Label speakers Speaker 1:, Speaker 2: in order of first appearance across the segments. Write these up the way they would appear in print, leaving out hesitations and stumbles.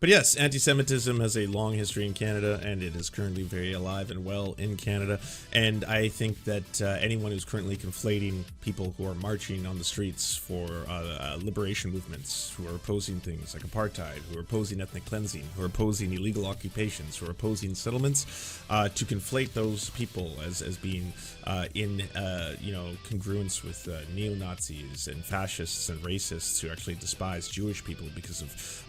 Speaker 1: But yes, anti-Semitism has a long history in Canada, and it is currently very alive and well in Canada. And I think that anyone who's currently conflating people who are marching on the streets for liberation movements, who are opposing things like apartheid, who are opposing ethnic cleansing, who are opposing illegal occupations, who are opposing settlements, to conflate those people as being in congruence with neo-Nazis and fascists and racists who actually despise Jewish people because of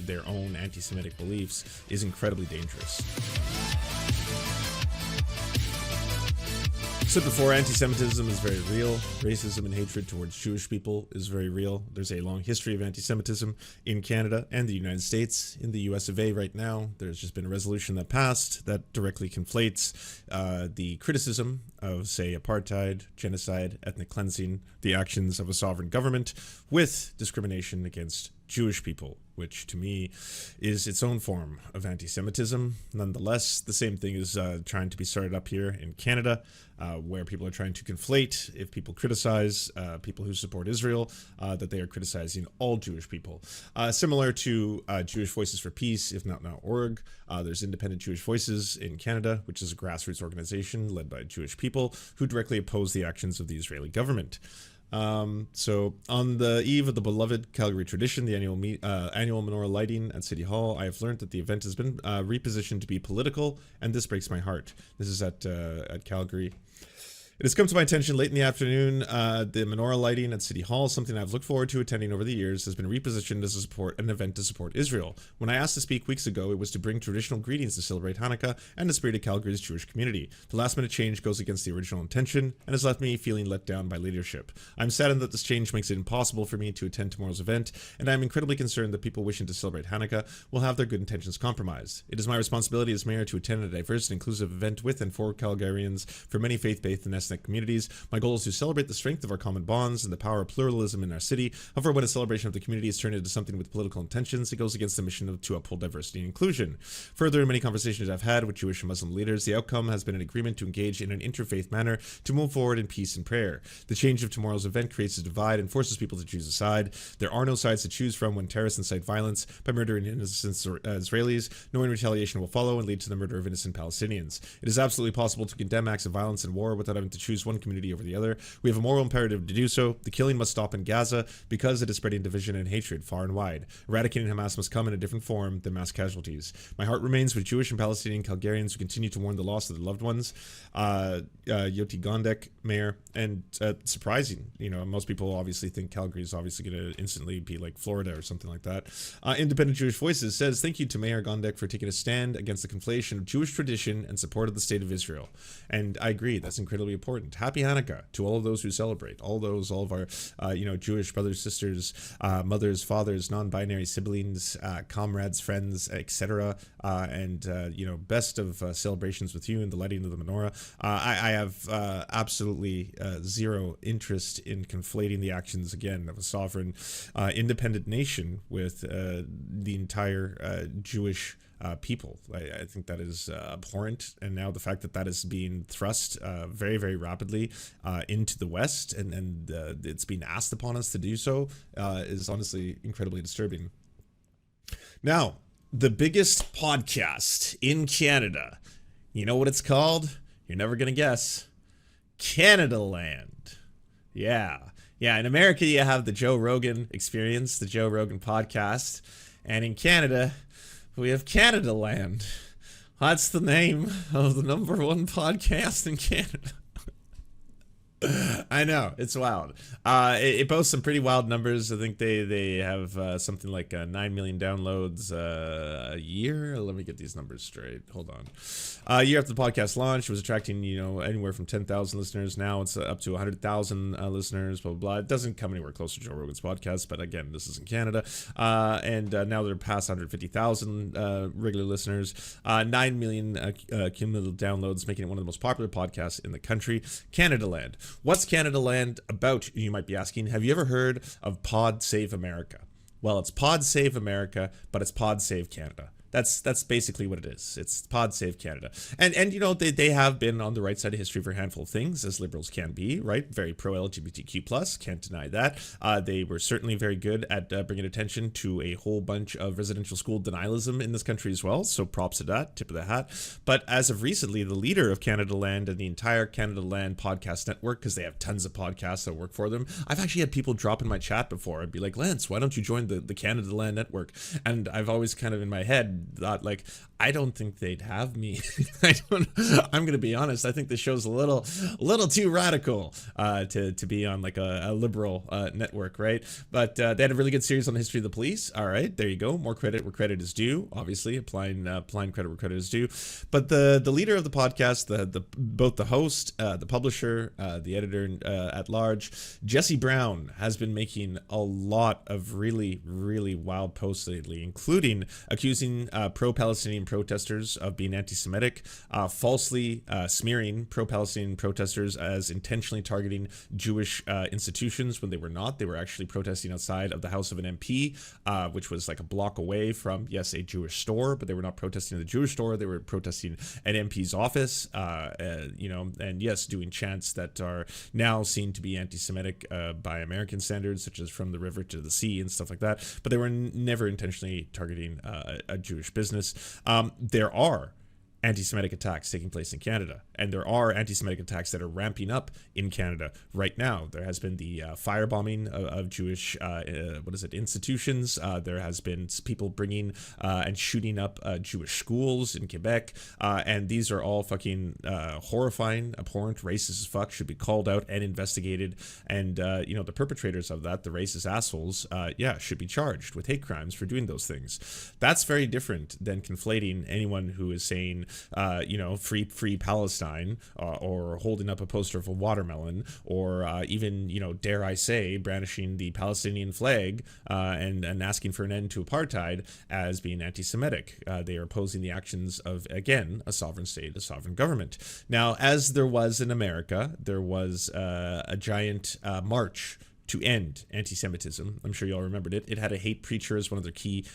Speaker 1: their own anti-Semitic beliefs is incredibly dangerous. Said before, anti-Semitism is very real. Racism and hatred towards Jewish people is very real. There's a long history of anti-Semitism in Canada and the United States. In the US of A right now, there's just been a resolution that passed that directly conflates the criticism of, say, apartheid, genocide, ethnic cleansing, the actions of a sovereign government, with discrimination against Jewish people, which to me is its own form of anti-Semitism. Nonetheless, the same thing is trying to be started up here in Canada, where people are trying to conflate, if people criticize people who support Israel, that they are criticizing all Jewish people. Similar to Jewish Voices for Peace, if not now org, there's Independent Jewish Voices in Canada, which is a grassroots organization led by Jewish people who directly oppose the actions of the Israeli government. So on the eve of the beloved Calgary tradition, the annual menorah lighting at City Hall, I have learned that the event has been repositioned to be political, and this breaks my heart. This is at Calgary. It has come to my attention late in the afternoon. The menorah lighting at City Hall, something I've looked forward to attending over the years, has been repositioned as an event to support Israel. When I asked to speak weeks ago, it was to bring traditional greetings to celebrate Hanukkah and the spirit of Calgary's Jewish community. The last-minute change goes against the original intention and has left me feeling let down by leadership. I'm saddened that this change makes it impossible for me to attend tomorrow's event, and I'm incredibly concerned that people wishing to celebrate Hanukkah will have their good intentions compromised. It is my responsibility as mayor to attend a diverse and inclusive event with and for Calgarians from many faith-based and ethnic communities. My goal is to celebrate the strength of our common bonds and the power of pluralism in our city. However, when a celebration of the community is turned into something with political intentions, it goes against the mission to uphold diversity and inclusion. Further, in many conversations I've had with Jewish and Muslim leaders, the outcome has been an agreement to engage in an interfaith manner to move forward in peace and prayer. The change of tomorrow's event creates a divide and forces people to choose a side. There are no sides to choose from when terrorists incite violence by murdering innocent Israelis, knowing retaliation will follow and lead to the murder of innocent Palestinians. It is absolutely possible to condemn acts of violence and war without having to choose one community over the other. We have a moral imperative to do so. The killing must stop in Gaza because it is spreading division and hatred far and wide. Eradicating Hamas must come in a different form than mass casualties. My heart remains with Jewish and Palestinian Calgarians who continue to mourn the loss of their loved ones. Yoti Gondek, mayor, and surprising, most people obviously think Calgary is obviously going to instantly be like Florida or something like that. Independent Jewish Voices says, thank you to Mayor Gondek for taking a stand against the conflation of Jewish tradition and support of the state of Israel. And I agree, that's incredibly important. Happy Hanukkah to all of those who celebrate, all of our, Jewish brothers, sisters, mothers, fathers, non-binary siblings, comrades, friends, etc. Best of celebrations with you in the lighting of the menorah. I have absolutely zero interest in conflating the actions, again, of a sovereign, independent nation with the entire Jewish people. I think that is abhorrent, and now the fact that that is being thrust very, very rapidly into the West, and it's being asked upon us to do so is honestly incredibly disturbing. Now, the biggest podcast in Canada, you know what it's called? You're never gonna guess. Canada Land. Yeah, in America you have the Joe Rogan Experience, the Joe Rogan podcast, and in Canada we have Canada Land. That's the name of the #1 podcast in Canada. I know, it's wild. It boasts some pretty wild numbers. I think they have something like 9 million downloads a year. Let me get these numbers straight. Hold on. A year after the podcast launched, it was attracting anywhere from 10,000 listeners. Now it's up to 100,000 listeners. Blah blah blah. It doesn't come anywhere close to Joe Rogan's podcast, but again, this is in Canada, and now they're past 150,000 regular listeners. 9 million cumulative downloads, making it one of the most popular podcasts in the country. Canada Land. What's Canada Land about, you might be asking? Have you ever heard of Pod Save America? Well, it's Pod Save America, but it's Pod Save Canada. That's basically what it is. It's Pod Save Canada. And you know, they have been on the right side of history for a handful of things, as liberals can be, right? Very pro-LGBTQ+, can't deny that. They were certainly very good at bringing attention to a whole bunch of residential school denialism in this country as well, so props to that, tip of the hat. But as of recently, the leader of Canada Land and the entire Canada Land podcast network, because they have tons of podcasts that work for them, I've actually had people drop in my chat before and be like, Lance, why don't you join the Canada Land network? And I've always kind of in my head thought, like, I don't think they'd have me. I'm going to be honest. I think the show's a little too radical to be on like a liberal network, right? But they had a really good series on the history of the police. All right, there you go. More credit where credit is due. Obviously, applying credit where credit is due. But the leader of the podcast, both the host, the publisher, the editor at large, Jesse Brown, has been making a lot of really, really wild posts lately, including accusing pro-Palestinian protesters of being anti-Semitic, falsely smearing pro-Palestinian protesters as intentionally targeting Jewish institutions when they were not. They were actually protesting outside of the house of an MP, which was like a block away from, yes, a Jewish store, but they were not protesting the Jewish store. They were protesting an MP's office, you know, and yes, doing chants that are now seen to be anti-Semitic by American standards, such as from the river to the sea and stuff like that. But they were never intentionally targeting a Jewish business. There are anti-Semitic attacks taking place in Canada, and there are anti-Semitic attacks that are ramping up in Canada right now. There has been the firebombing of Jewish institutions. There has been people bringing and shooting up Jewish schools in Quebec, and these are all fucking horrifying, abhorrent, racist as fuck, should be called out and investigated. And you know, the perpetrators of that, the racist assholes, should be charged with hate crimes for doing those things. That's very different than conflating anyone who is saying free Palestine, or holding up a poster of a watermelon, or even, dare I say, brandishing the Palestinian flag and asking for an end to apartheid as being anti-Semitic. They are opposing the actions of, again, a sovereign state, a sovereign government. Now, as there was in America, there was a giant march to end anti-Semitism. I'm sure you all remembered it. It had a hate preacher as one of their key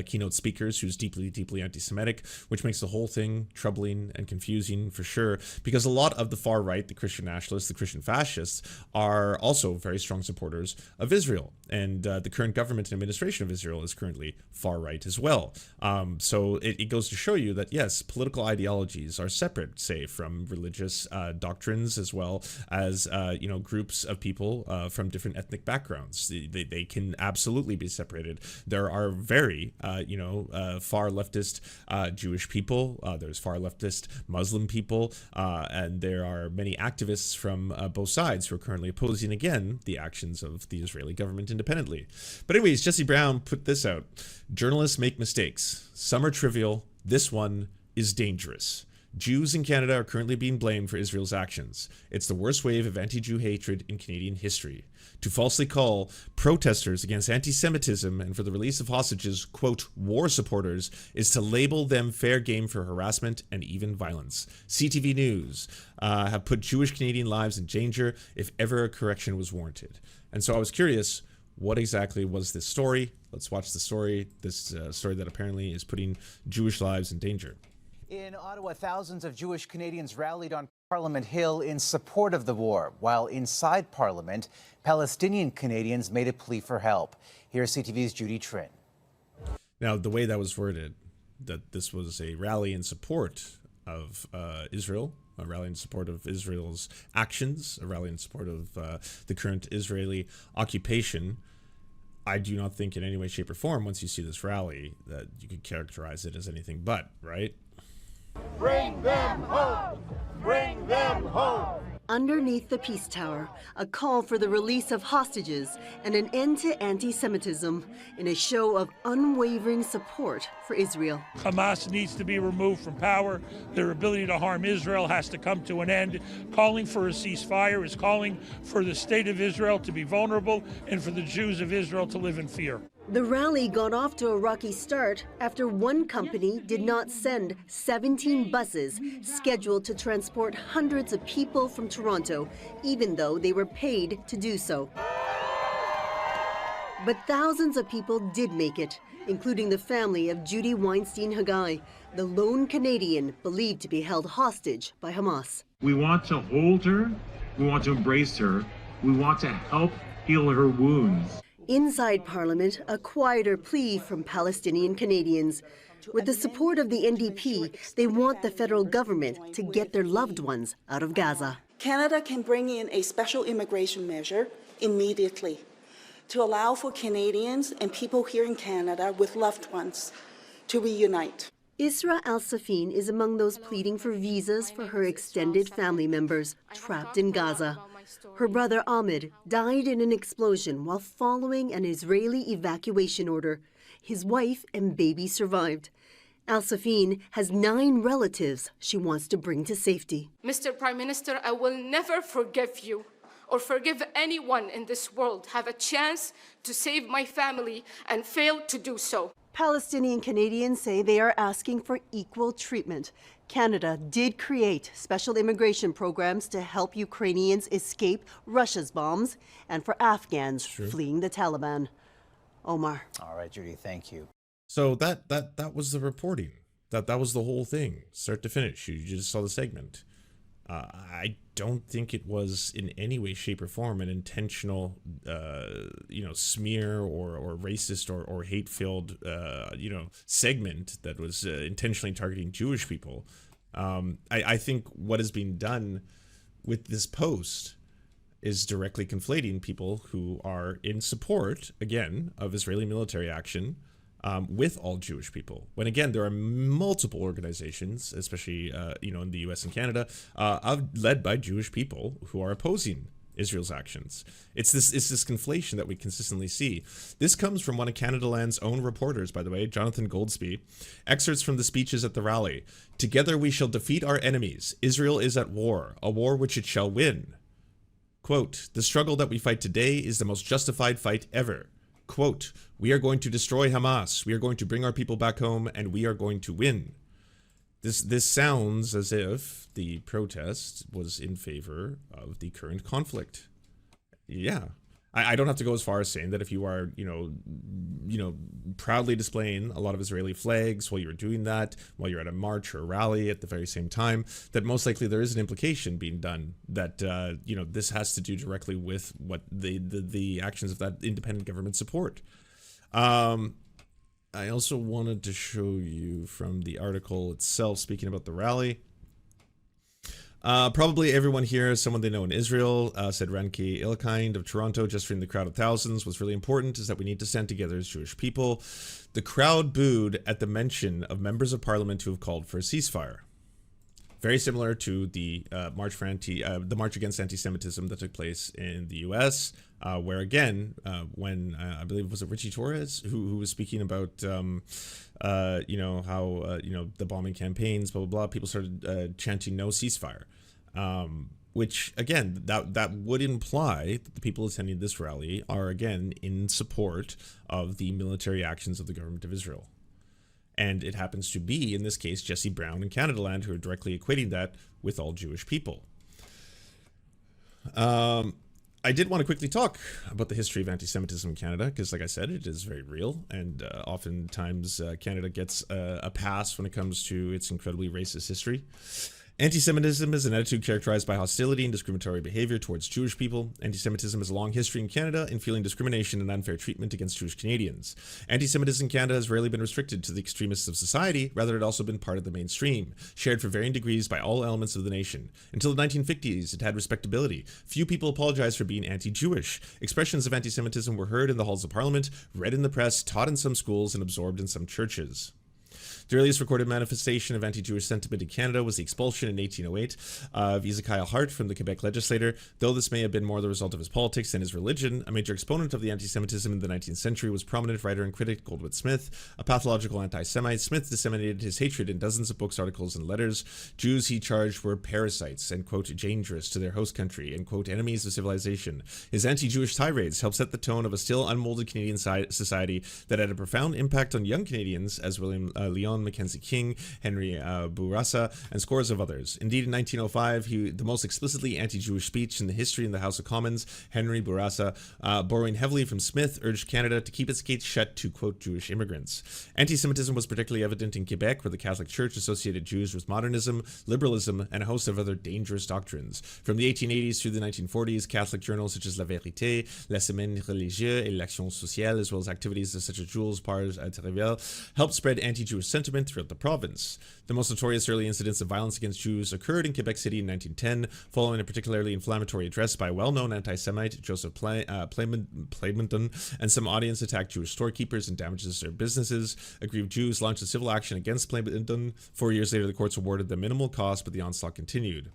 Speaker 1: keynote speakers who's deeply, deeply anti-Semitic, which makes the whole thing troubling and confusing for sure, because a lot of the far right, the Christian nationalists, the Christian fascists, are also very strong supporters of Israel. And the current government and administration of Israel is currently far right as well. So it goes to show you that, yes, political ideologies are separate, say, from religious doctrines, as well as, groups of people from different ethnic backgrounds. They can absolutely be separated. There are very, far leftist Jewish people. There's far leftist Muslim people. And there are many activists from both sides who are currently opposing, again, the actions of the Israeli government independently. But anyways, Jesse Brown put this out. Journalists make mistakes. Some are trivial. This one is dangerous. Jews in Canada are currently being blamed for Israel's actions. It's the worst wave of anti-Jew hatred in Canadian history. To falsely call protesters against anti-Semitism and for the release of hostages, quote, war supporters, is to label them fair game for harassment and even violence. CTV News have put Jewish Canadian lives in danger if ever a correction was warranted. And so I was curious, what exactly was this story? Let's watch the story, this story that apparently is putting Jewish lives in danger.
Speaker 2: In Ottawa, thousands of Jewish Canadians rallied on Parliament Hill in support of the war, while inside Parliament, Palestinian Canadians made a plea for help. Here's CTV's Judy Trin.
Speaker 1: Now, the way that was worded, that this was a rally in support of Israel, a rally in support of Israel's actions, a rally in support of the current Israeli occupation, I do not think in any way, shape, or form, once you see this rally, that you could characterize it as anything but, right?
Speaker 3: Bring them home! Bring them home!
Speaker 4: Underneath the Peace Tower, a call for the release of hostages and an end to anti-Semitism in a show of unwavering support for Israel.
Speaker 5: Hamas needs to be removed from power. Their ability to harm Israel has to come to an end. Calling for a ceasefire is calling for the state of Israel to be vulnerable and for the Jews of Israel to live in fear.
Speaker 4: The rally got off to a rocky start after one company did not send 17 buses scheduled to transport hundreds of people from Toronto, even though they were paid to do so. But thousands of people did make it, including the family of Judy Weinstein-Haggai, the lone Canadian believed to be held hostage by Hamas.
Speaker 6: We want to hold her, we want to embrace her, we want to help heal her wounds.
Speaker 4: Inside Parliament, a quieter plea from Palestinian Canadians. With the support of the NDP, they want the federal government to get their loved ones out of Gaza.
Speaker 7: Canada can bring in a special immigration measure immediately to allow for Canadians and people here in Canada with loved ones to reunite.
Speaker 4: Isra Al-Safin is among those pleading for visas for her extended family members trapped in Gaza. Her brother Ahmed died in an explosion while following an Israeli evacuation order. His wife and baby survived. Al-Safin has 9 relatives she wants to bring to safety.
Speaker 8: Mr. Prime Minister, I will never forgive you or forgive anyone in this world have a chance to save my family and fail to do so.
Speaker 4: Palestinian Canadians say they are asking for equal treatment. Canada did create special immigration programs to help Ukrainians escape Russia's bombs and for Afghans fleeing the Taliban. Omar.
Speaker 2: All right, Judy, thank you.
Speaker 1: So that was the reporting. That was the whole thing, start to finish. You just saw the segment. I don't think it was in any way, shape, or form an intentional, smear or racist or hate-filled, segment that was intentionally targeting Jewish people. I think what is being done with this post is directly conflating people who are in support, again, of Israeli military action with all Jewish people. When again, there are multiple organizations, especially in the U.S. and Canada, led by Jewish people who are opposing Israel's actions. It's this conflation that we consistently see. This comes from one of Canada Land's own reporters, by the way, Jonathan Goldsby. Excerpts from the speeches at the rally. "Together we shall defeat our enemies. Israel is at war, a war which it shall win." Quote, "The struggle that we fight today is the most justified fight ever." Quote, "We are going to destroy Hamas. We are going to bring our people back home, and we are going to win." This sounds as if the protest was in favor of the current conflict. Yeah. I don't have to go as far as saying that if you are, proudly displaying a lot of Israeli flags while you're doing that, while you're at a march or a rally at the very same time, that most likely there is an implication being done that, this has to do directly with what the actions of that independent government support. I also wanted to show you from the article itself, speaking about the rally. Probably everyone here is someone they know in Israel, said Ranki Ilkind of Toronto, gesturing the crowd of thousands. What's really important is that we need to stand together as Jewish people. The crowd booed at the mention of members of parliament who have called for a ceasefire. Very similar to the march against anti-Semitism that took place in the U.S., where again, when I believe was it Richie Torres who was speaking about how the bombing campaigns, blah blah blah, people started chanting no ceasefire, which again that would imply that the people attending this rally are again in support of the military actions of the government of Israel. And it happens to be, in this case, Jesse Brown and Canada Land who are directly equating that with all Jewish people. I did want to quickly talk about the history of anti-Semitism in Canada, because like I said, it is very real, and oftentimes Canada gets a pass when it comes to its incredibly racist history. Anti-Semitism is an attitude characterized by hostility and discriminatory behavior towards Jewish people. Anti-Semitism has a long history in Canada in feeling discrimination and unfair treatment against Jewish Canadians. Anti-Semitism in Canada has rarely been restricted to the extremists of society, rather it has also been part of the mainstream, shared for varying degrees by all elements of the nation. Until the 1950s, it had respectability. Few people apologized for being anti-Jewish. Expressions of anti-Semitism were heard in the halls of parliament, read in the press, taught in some schools, and absorbed in some churches. The earliest recorded manifestation of anti-Jewish sentiment in Canada was the expulsion in 1808 of Ezekiel Hart from the Quebec legislature. Though this may have been more the result of his politics than his religion, a major exponent of the anti-Semitism in the 19th century was prominent writer and critic Goldwyn Smith. A pathological anti-Semite, Smith disseminated his hatred in dozens of books, articles, and letters. Jews he charged were parasites and, quote, dangerous to their host country and, quote, enemies of civilization. His anti-Jewish tirades helped set the tone of a still unmolded Canadian society that had a profound impact on young Canadians, as William Leon Brown, Mackenzie King, Henry Bourassa, and scores of others. Indeed, in 1905, the most explicitly anti-Jewish speech in the history in the House of Commons, Henry Bourassa, borrowing heavily from Smith, urged Canada to keep its gates shut to, quote, Jewish immigrants. Anti-Semitism was particularly evident in Quebec, where the Catholic Church associated Jews with modernism, liberalism, and a host of other dangerous doctrines. From the 1880s through the 1940s, Catholic journals such as La Vérité, La Semaine Religieuse, et l'Action Sociale, as well as activities such as Jules Par's Trivial, helped spread anti-Jewish sentiment throughout the province. The most notorious early incidents of violence against Jews occurred in Quebec City in 1910, following a particularly inflammatory address by well-known anti-Semite Joseph Playmonton, and some audience attacked Jewish storekeepers and damages their businesses. Aggrieved Jews launched a civil action against Playmonton. 4 years later, the courts awarded them minimal cost, but the onslaught continued.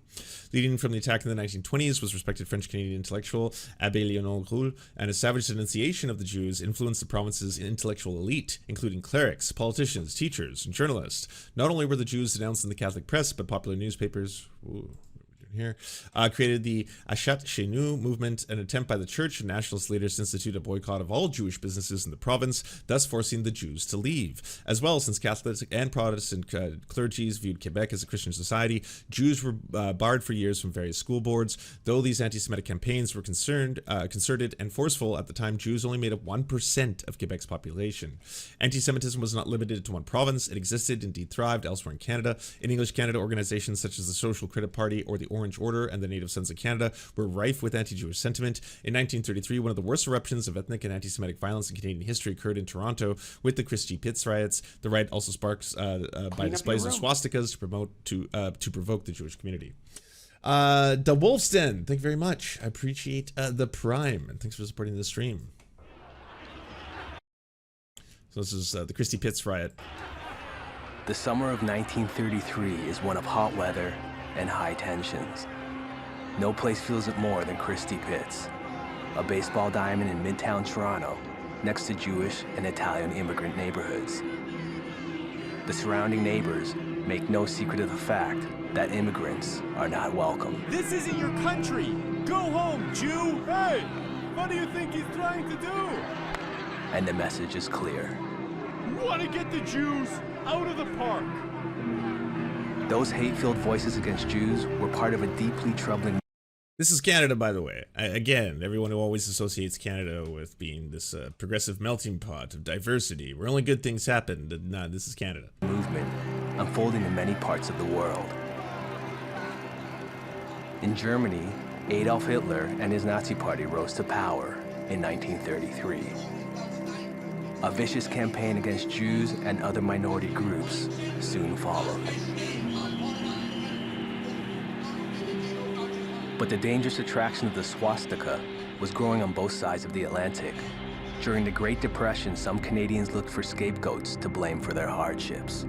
Speaker 1: Leading from the attack in the 1920s was respected French-Canadian intellectual Abbé Léonon Roule, and a savage denunciation of the Jews influenced the province's intellectual elite, including clerics, politicians, teachers, and journalists. Not only were the Jews denounced in the Catholic press, but popular newspapers created the Achat Chez Nous movement, an attempt by the church and nationalist leaders to institute a boycott of all Jewish businesses in the province, thus forcing the Jews to leave. As well, since Catholic and Protestant clergies viewed Quebec as a Christian society, Jews were barred for years from various school boards. Though these anti-Semitic campaigns were concerted and forceful, at the time Jews only made up 1% of Quebec's population. Anti-Semitism was not limited to one province. It existed, indeed thrived, elsewhere in Canada. In English Canada, organizations such as the Social Credit Party or the Orange Order and the Native Sons of Canada were rife with anti-Jewish sentiment. In 1933, one of the worst eruptions of ethnic and anti-Semitic violence in Canadian history occurred in Toronto with the Christie Pitts riots. The riot also sparks by displays of swastikas to provoke the Jewish community. The Wolf's Den, thank you very much. I appreciate the Prime, and thanks for supporting the stream. So this is the Christie Pitts riot.
Speaker 9: The summer of 1933 is one of hot weather and high tensions. No place feels it more than Christie Pitts, a baseball diamond in Midtown Toronto, next to Jewish and Italian immigrant neighborhoods. The surrounding neighbors make no secret of the fact that immigrants are not welcome.
Speaker 3: This isn't your country! Go home, Jew! Hey! What do you think he's trying to do?
Speaker 9: And the message is clear.
Speaker 3: We want to get the Jews out of the park!
Speaker 9: Those hate-filled voices against Jews were part of a deeply troubling...
Speaker 1: This is Canada, by the way. Again, everyone who always associates Canada with being this progressive melting pot of diversity, where only good things happen. Nah, this is Canada.
Speaker 9: ...movement unfolding in many parts of the world. In Germany, Adolf Hitler and his Nazi party rose to power in 1933. A vicious campaign against Jews and other minority groups soon followed. But the dangerous attraction of the swastika was growing on both sides of the Atlantic. During the Great Depression, some Canadians looked for scapegoats to blame for their hardships.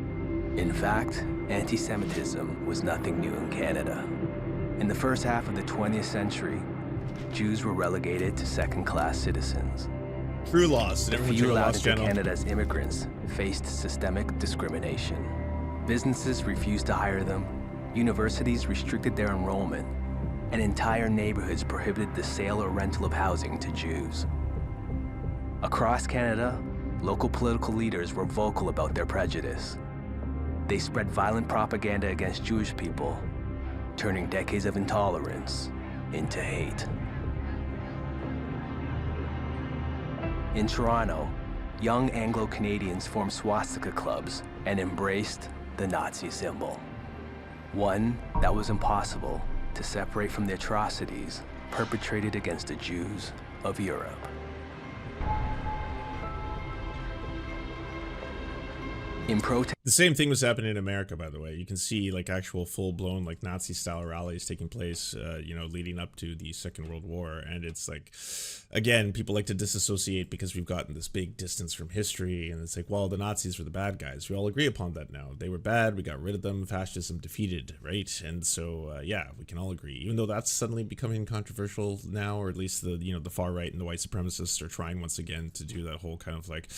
Speaker 9: In fact, anti-Semitism was nothing new in Canada. In the first half of the 20th century, Jews were relegated to second-class citizens.
Speaker 1: True loss.
Speaker 9: The few allowed into Canada as immigrants faced systemic discrimination. Businesses refused to hire them, universities restricted their enrollment, and entire neighborhoods prohibited the sale or rental of housing to Jews. Across Canada, local political leaders were vocal about their prejudice. They spread violent propaganda against Jewish people, turning decades of intolerance into hate. In Toronto, young Anglo-Canadians formed swastika clubs and embraced the Nazi symbol. One that was impossible to separate from the atrocities perpetrated against the Jews of Europe. In protest.
Speaker 1: The same thing was happening in America, by the way. You can see like actual full-blown like Nazi-style rallies taking place, leading up to the Second World War. And it's like, again, people like to disassociate because we've gotten this big distance from history. And it's like, well, the Nazis were the bad guys. We all agree upon that now. They were bad. We got rid of them. Fascism defeated, right? And so, yeah, we can all agree. Even though that's suddenly becoming controversial now, or at least the far right and the white supremacists are trying once again to do that whole kind of like,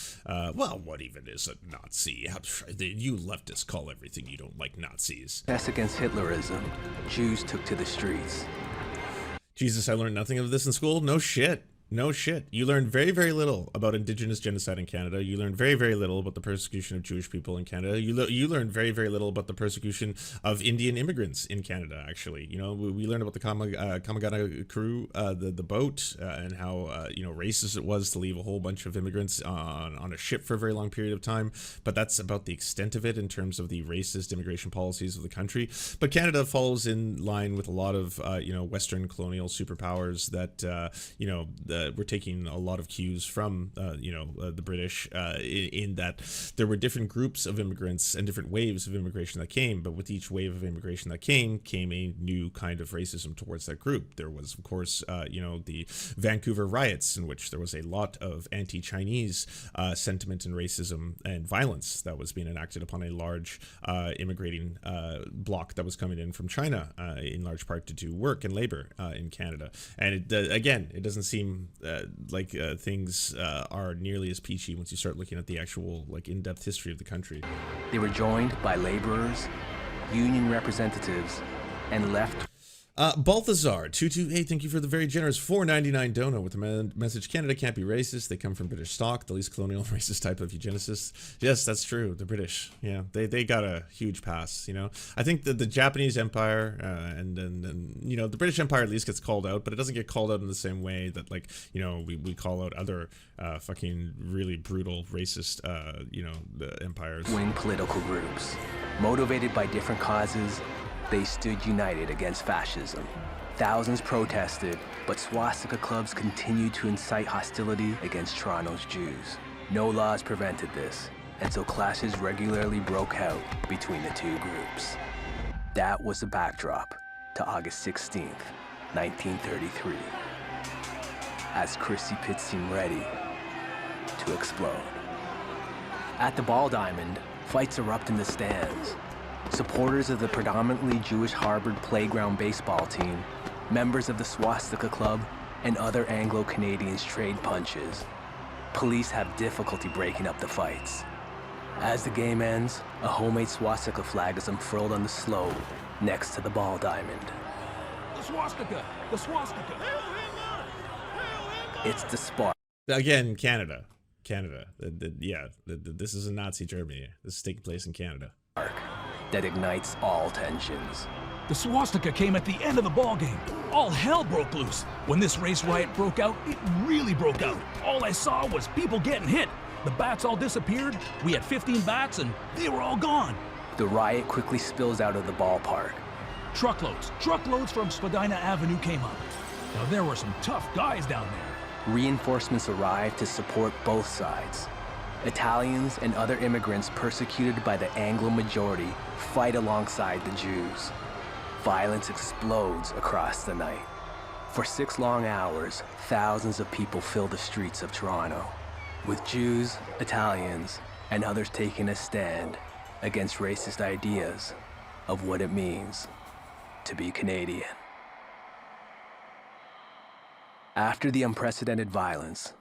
Speaker 1: well, what even is a Nazi? You leftists call everything you don't like Nazis.
Speaker 9: As against Hitlerism, Jews took to the streets.
Speaker 1: Jesus, I learned nothing of this in school? No shit. No shit. You learn very, very little about Indigenous genocide in Canada. You learn very, very little about the persecution of Jewish people in Canada. You learn very, very little about the persecution of Indian immigrants in Canada, actually. You know, we learned about the Kamagana crew, the boat, and how, you know, racist it was to leave a whole bunch of immigrants on a ship for a very long period of time. But that's about the extent of it in terms of the racist immigration policies of the country. But Canada follows in line with a lot of, you know, Western colonial superpowers that, you know, we're taking a lot of cues from, you know, the British, in that there were different groups of immigrants and different waves of immigration that came, but with each wave of immigration that came a new kind of racism towards that group. There was, of course, you know, the Vancouver riots, in which there was a lot of anti-Chinese sentiment and racism and violence that was being enacted upon a large immigrating bloc that was coming in from China, in large part to do work and labor in Canada. And again, it doesn't seem like things are nearly as peachy once you start looking at the actual, like, in-depth history of the country.
Speaker 9: They were joined by laborers, union representatives, and left.
Speaker 1: Balthazar 228, thank you for the very generous $4.99 dono with the message: Canada can't be racist. They come from British stock, the least colonial racist type of eugenicists. Yes, that's true. The British, yeah, they got a huge pass. You know, I think that the Japanese Empire and you know, the British Empire at least gets called out, but it doesn't get called out in the same way that, like, you know, we call out other fucking really brutal racist you know, the empires.
Speaker 9: Wing political groups, motivated by different causes. They stood united against fascism. Thousands protested, but swastika clubs continued to incite hostility against Toronto's Jews. No laws prevented this, and so clashes regularly broke out between the two groups. That was the backdrop to August 16th, 1933, as Chrissy Pitts seemed ready to explode. At the Ball Diamond, fights erupt in the stands. Supporters of the predominantly Jewish Harvard Playground baseball team, members of the Swastika Club, and other Anglo-Canadians trade punches. Police have difficulty breaking up the fights. As the game ends, a homemade swastika flag is unfurled on the slope next to the Ball Diamond.
Speaker 10: The swastika! The swastika!
Speaker 9: It's the spark.
Speaker 1: Again, Canada. This is a Nazi Germany. This is taking place in Canada.
Speaker 9: That ignites all tensions.
Speaker 10: The swastika came at the end of the ball game. All hell broke loose. When this race riot broke out, it really broke out. All I saw was people getting hit. The bats all disappeared. We had 15 bats and they were all gone.
Speaker 9: The riot quickly spills out of the ballpark.
Speaker 10: Truckloads from Spadina Avenue came up. Now there were some tough guys down there.
Speaker 9: Reinforcements arrived to support both sides. Italians and other immigrants persecuted by the Anglo majority fight alongside the Jews. Violence explodes across the night. For 6 long hours, thousands of people fill the streets of Toronto, with Jews, Italians, and others taking a stand against racist ideas of what it means to be Canadian. After the unprecedented violence,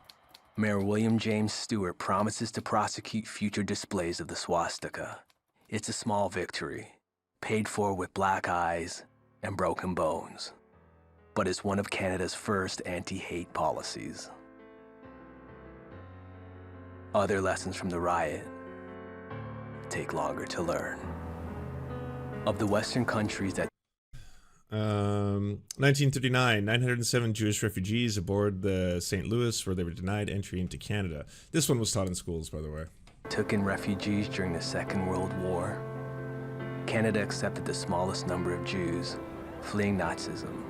Speaker 9: Mayor William James Stewart promises to prosecute future displays of the swastika. It's a small victory, paid for with black eyes and broken bones, but it's one of Canada's first anti-hate policies. Other lessons from the riot take longer to learn. Of the Western countries that
Speaker 1: 1939, 907 Jewish refugees aboard the St. Louis, where they were denied entry into Canada. This one was taught in schools, by the way.
Speaker 9: Took in refugees during the Second World War. Canada accepted the smallest number of Jews fleeing Nazism.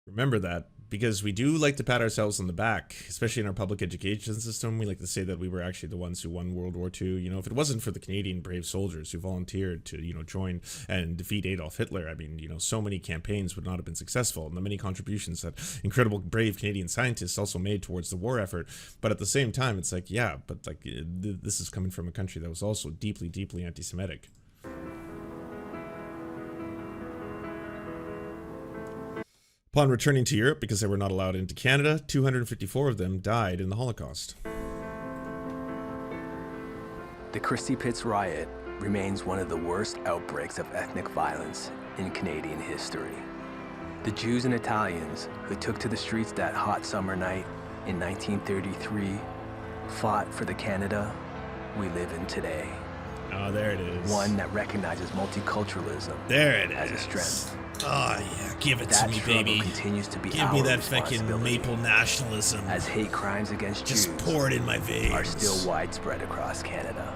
Speaker 1: Remember that, because we do like to pat ourselves on the back, especially in our public education system. We like to say that we were actually the ones who won World War II. You know, if it wasn't for the Canadian brave soldiers who volunteered to, you know, join and defeat Adolf Hitler, I mean, you know, so many campaigns would not have been successful, and the many contributions that incredible, brave Canadian scientists also made towards the war effort. But at the same time, it's like, yeah, but like this is coming from a country that was also deeply, deeply anti-Semitic. Upon returning to Europe, because they were not allowed into Canada, 254 of them died in the Holocaust.
Speaker 9: The Chrissy Pitts riot remains one of the worst outbreaks of ethnic violence in Canadian history. The Jews and Italians who took to the streets that hot summer night in 1933 fought for the Canada we live in today.
Speaker 1: Oh, there it is.
Speaker 9: One that recognizes multiculturalism
Speaker 1: there it
Speaker 9: as
Speaker 1: is.
Speaker 9: a strength.
Speaker 1: Oh, yeah. Give it
Speaker 9: That
Speaker 1: to me,
Speaker 9: struggle
Speaker 1: baby.
Speaker 9: continues to be
Speaker 1: Give
Speaker 9: our
Speaker 1: me that fucking
Speaker 9: responsibility,
Speaker 1: maple nationalism.
Speaker 9: as hate crimes against
Speaker 1: Just
Speaker 9: Jews
Speaker 1: pour it in my veins.
Speaker 9: are still widespread across Canada.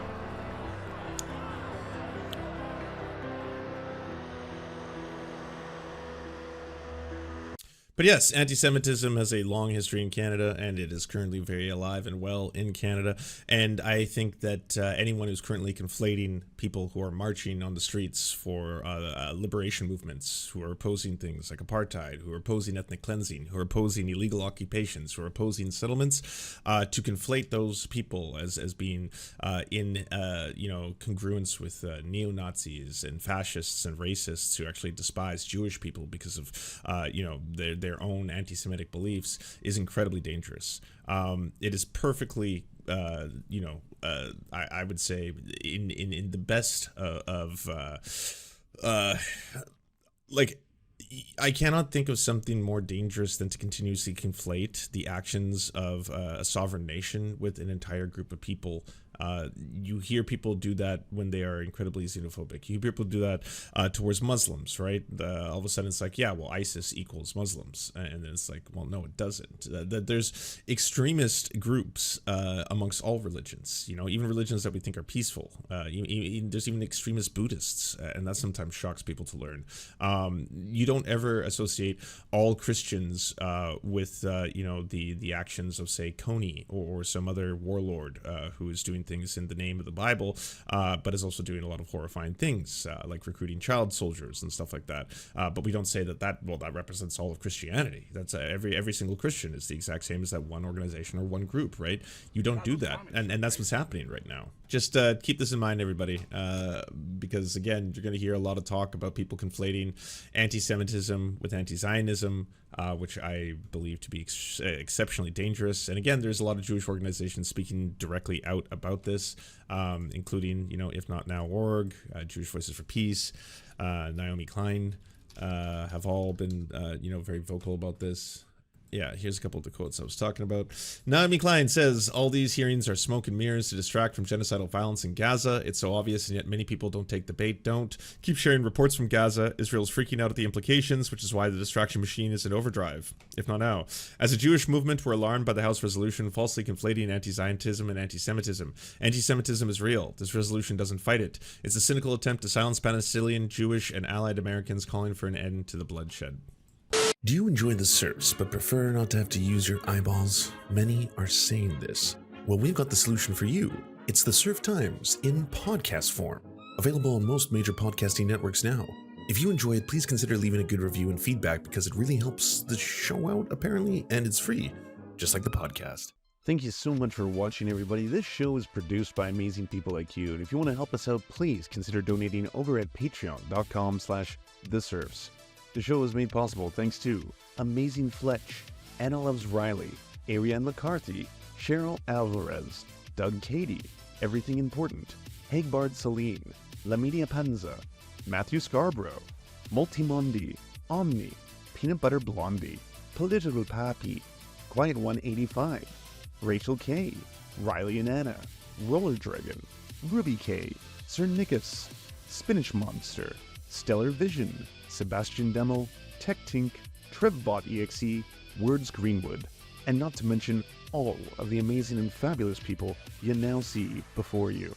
Speaker 1: But yes, anti-Semitism has a long history in Canada, and it is currently very alive and well in Canada. And I think that anyone who's currently conflating people who are marching on the streets for liberation movements, who are opposing things like apartheid, who are opposing ethnic cleansing, who are opposing illegal occupations, who are opposing settlements, to conflate those people as being in congruence with neo-Nazis and fascists and racists who actually despise Jewish people because of their own anti-Semitic beliefs is incredibly dangerous. It is perfectly, I would say, in the best I cannot think of something more dangerous than to continuously conflate the actions of a sovereign nation with an entire group of people. You hear people do that when they are incredibly xenophobic. You hear people do that towards Muslims, right? All of a sudden it's like, yeah, well, ISIS equals Muslims. And then it's like, well, no, it doesn't. There's extremist groups amongst all religions, even religions that we think are peaceful. There's even extremist Buddhists, and that sometimes shocks people to learn. You don't ever associate all Christians with, the actions of, say, Coney or some other warlord who is doing things in the name of the Bible, but is also doing a lot of horrifying things, like recruiting child soldiers and stuff like that. But we don't say that represents all of Christianity. That's every single Christian is the exact same as that one organization or one group, right? You don't do that, and that's what's happening right now. Just keep this in mind, everybody, because again, you're going to hear a lot of talk about people conflating anti-Semitism with anti-Zionism, which I believe to be exceptionally dangerous. And again, there's a lot of Jewish organizations speaking directly out about this, including, If Not Now org, Jewish Voices for Peace, Naomi Klein, have all been, very vocal about this. Yeah, here's a couple of the quotes I was talking about. Naomi Klein says, all these hearings are smoke and mirrors to distract from genocidal violence in Gaza. It's so obvious, and yet many people don't take the bait. Don't. Keep sharing reports from Gaza. Israel's freaking out at the implications, which is why the distraction machine is in overdrive. If not now. As a Jewish movement, we're alarmed by the House resolution falsely conflating anti-Zionism and anti-Semitism. Anti-Semitism is real. This resolution doesn't fight it. It's a cynical attempt to silence Palestinian, Jewish, and allied Americans calling for an end to the bloodshed.
Speaker 11: Do you enjoy the Serfs but prefer not to have to use your eyeballs? Many are saying this. Well, we've got the solution for you. It's the Serf Times in podcast form, available on most major podcasting networks now. If you enjoy it, please consider leaving a good review and feedback because it really helps the show out, apparently, and it's free, just like the podcast.
Speaker 3: Thank you so much for watching, everybody. This show is produced by amazing people like you. And if you want to help us out, please consider donating over at patreon.com/theserfs. The show is made possible thanks to Amazing Fletch, Anna Loves Riley, Ariane McCarthy, Cheryl Alvarez, Doug Cady, Everything Important, Hagbard Celine, Lamidia Panza, Matthew Scarborough, Multimondi, Omni, Peanut Butter Blondie, Political Pappy, Quiet 185, Rachel K, Riley and Anna, Roller Dragon, Ruby K, Sir Nickus, Spinach Monster, Stellar Vision, Sebastian Demo, Tech Tink, TrevBot EXE, Words Greenwood, and not to mention all of the amazing and fabulous people you now see before you.